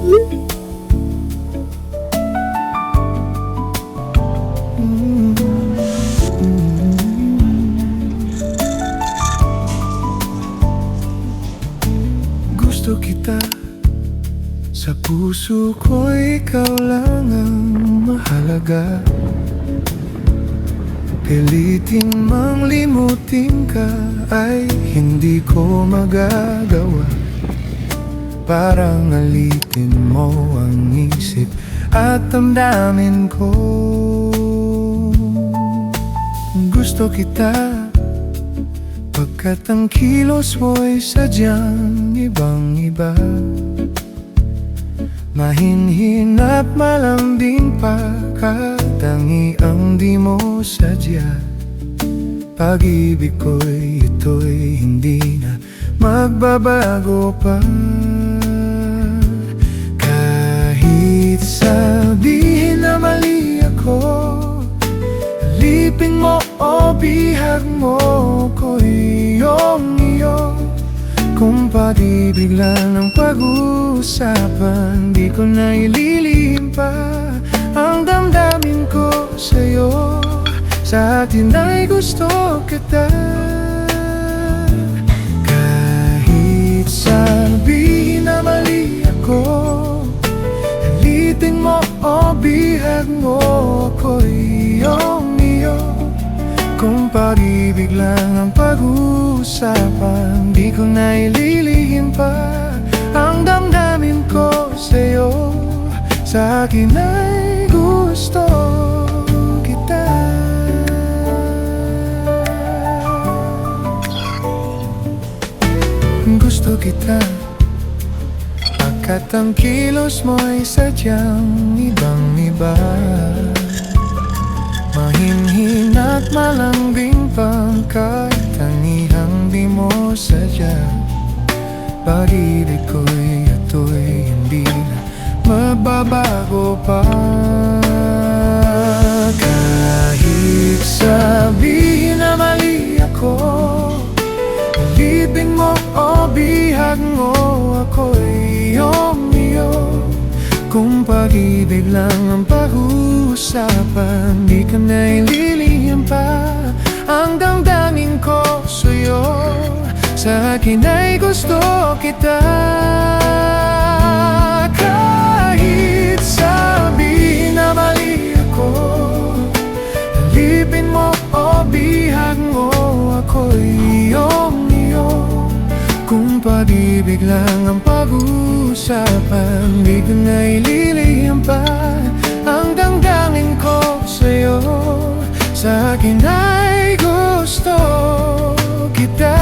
Gusto kita, sa puso ko ikaw lang ang mahalaga. Pilitin mang limutin ka ay hindi ko magagawa. Parang alitin mo ang isip at damdamin ko. Gusto kita pagkat ang kilos mo'y sadyang ibang-iba. Mahinhin at malambing pa, katangi ang di mo sadya. Pag-ibig ko'y ito'y hindi na magbabago pa. Kahit sabihin na mali ako, alipin mo o bihag mo ko iyong iyo. Kung pag-ibig lang ang pag-uusapan, di ko na ililihim pa ang damdamin ko sa'yo. Sa atin ay gusto kita. Kahit sabihin na mali ako, alitin mo o bihag mo ako iyong iyo. Kung pag-ibig lang ang pag-uusapan, di ko na ililihim pa ang damdamin ko sa'yo. Sa akin ay gusto kita. Gusto kita pagkat ang kilos mo'y sadyang ibang-iba. Mahinhin at malambing pang katangihang di mo sadya. Pag-ibig ko'y ito'y hindi na mababago pa. Kahit sabihin na mali ako, alipin mo o bihag mo ako iyong iyo. Kung pag-ibig lang ang pag-uusapan, di ka na ililihim pa ang damdamin ko sa'yo. Sa akin ay gusto kita. Kahit sabihin na mali ako, alipin mo o bihag mo ako iyong iyo. Kung pag-ibig lang ang pag-uusapan, di ko na ililihim pa ang damdamin ko sa'yo. Sa akin ay gusto kita.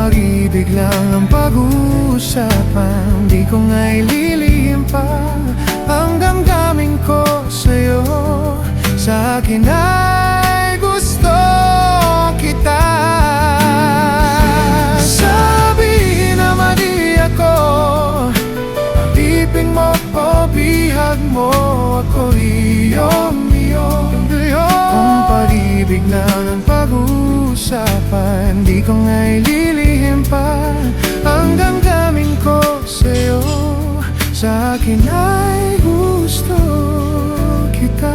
Pag-ibig lang ang pag-uusapan, di ko nga ililihim pa ang damdamin ko sa'yo. Sa akin ay gusto kita. Sabihin na mali ako, alipin mo o bihag mo ako iyong iyo. Kung pag-ibig lang ang pag-uusapan, di ko nga ililihim pa ang damdamin ko sa'yo. Sa akin ay gusto kita.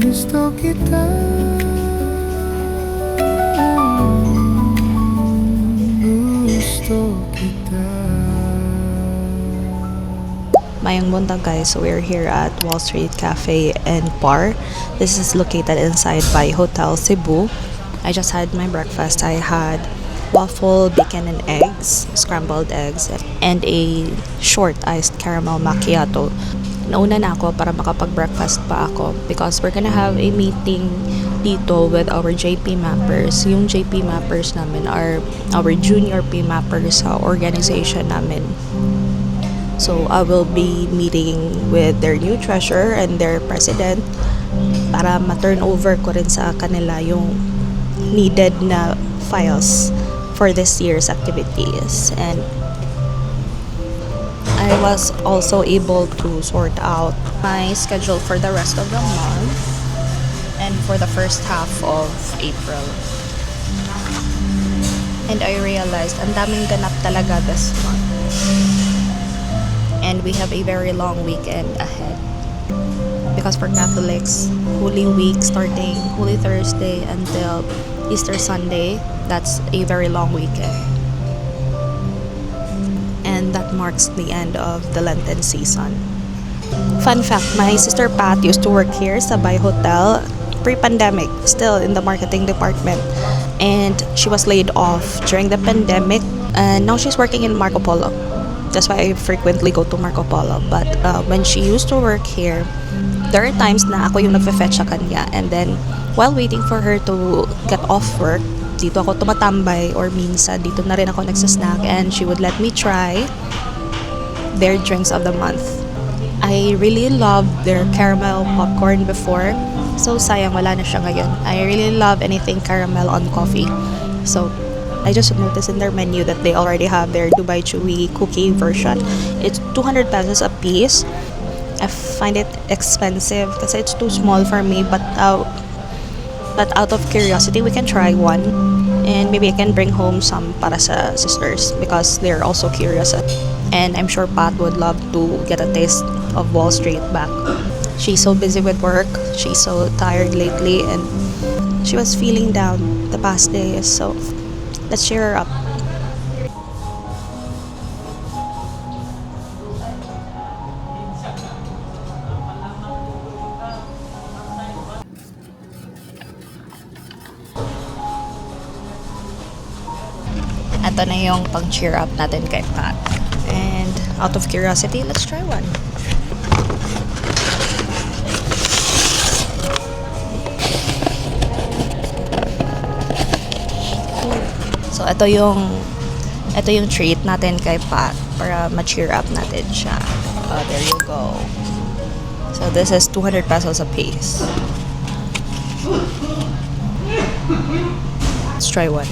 Gusto kita. Gusto kita. Mayang buntag guys, so we're here at Wall Street Cafe and Bar. This is located inside by Hotel Cebu. I just had my breakfast. I had waffle, bacon and eggs, scrambled eggs, and a short iced caramel macchiato. nauna na ako para makapag-breakfast pa ako because we're gonna have a meeting dito with our JP Mappers. Yung JP Mappers namin are our junior P Mappers sa organization namin. So I will be meeting with their new treasurer and their president para ma-turn over ko rin sa kanila yung needed na files for this year's activities. And I was also able to sort out my schedule for the rest of the month and for the first half of April. And I realized ang daming ganap talaga this month. And we have a very long weekend ahead. Because for Catholics, Holy Week starting Holy Thursday until Easter Sunday, that's a very long weekend. And that marks the end of the Lenten season. Fun fact, my sister Pat used to work here sa Bay Hotel pre-pandemic, still in the marketing department. And she was laid off during the pandemic. And now she's working in Marco Polo. That's why I frequently go to Marco Polo. But when she used to work here, there are times na ako yung nagfe-fetch sa kanya. And then, while waiting for her to get off work, dito ako tumatambay or minsan dito na rin ako nagsasnack and she would let me try their drinks of the month. I really loved their caramel popcorn before. So, sayang wala na siya ngayon. I really love anything caramel on coffee. So, I just noticed in their menu that they already have their Dubai Chewy cookie version. It's 200 pesos a piece. I find it expensive kasi it's too small for me, but out of curiosity, we can try one. And maybe I can bring home some para sa sisters because they're also curious. And I'm sure Pat would love to get a taste of Wall Street back. She's so busy with work. She's so tired lately and she was feeling down the past days. So let's cheer her up. Ito na yung pang-cheer up natin kay Pat. And out of curiosity, let's try one. So, ito yung treat natin kay Pat para ma-cheer up natin siya. Oh, there you go. So, this is 200 pesos a piece. Let's try one.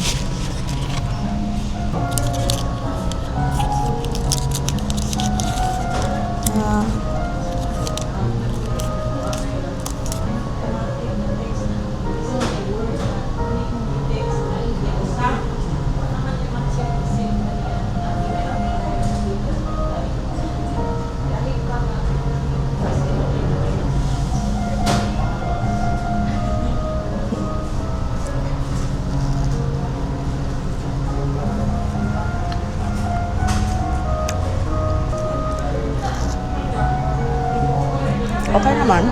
Okay naman.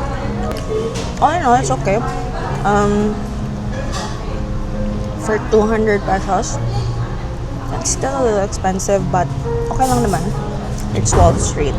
Oh, no, it's okay. For 200 pesos, it's still a little expensive, but okay lang naman. It's Wall Street.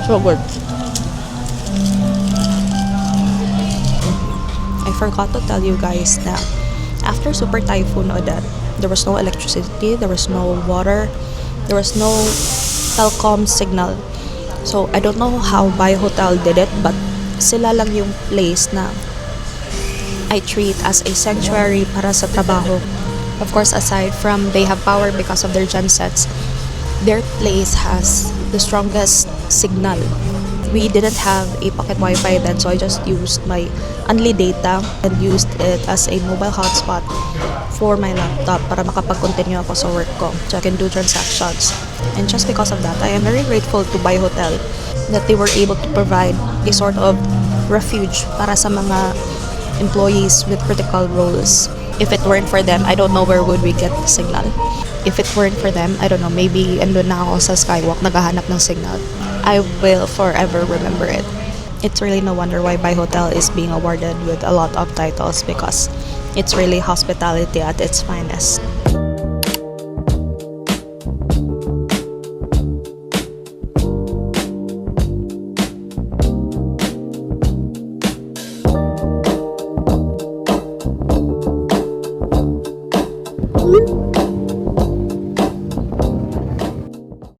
So good. I forgot to tell you guys na after Super Typhoon Odette, there was no electricity, there was no water, there was no telecom signal. So I don't know how Bay Hotel did it, but sila lang yung place na I treat as a sanctuary para sa trabaho. Of course, aside from they have power because of their gensets, their place has the strongest signal. We didn't have a pocket Wi-Fi then, so I just used my only data and used it as a mobile hotspot for my laptop para makapag-continue ako sa work ko so I can do transactions. And just because of that, I am very grateful to Bay Hotel that they were able to provide a sort of refuge para sa mga employees with critical roles. If it weren't for them, I don't know where would we get the signal. If it weren't for them, I don't know, maybe andun na ako sa skywalk naghahanap ng signal. I will forever remember it. It's really no wonder why Bai Hotel is being awarded with a lot of titles because it's really hospitality at its finest.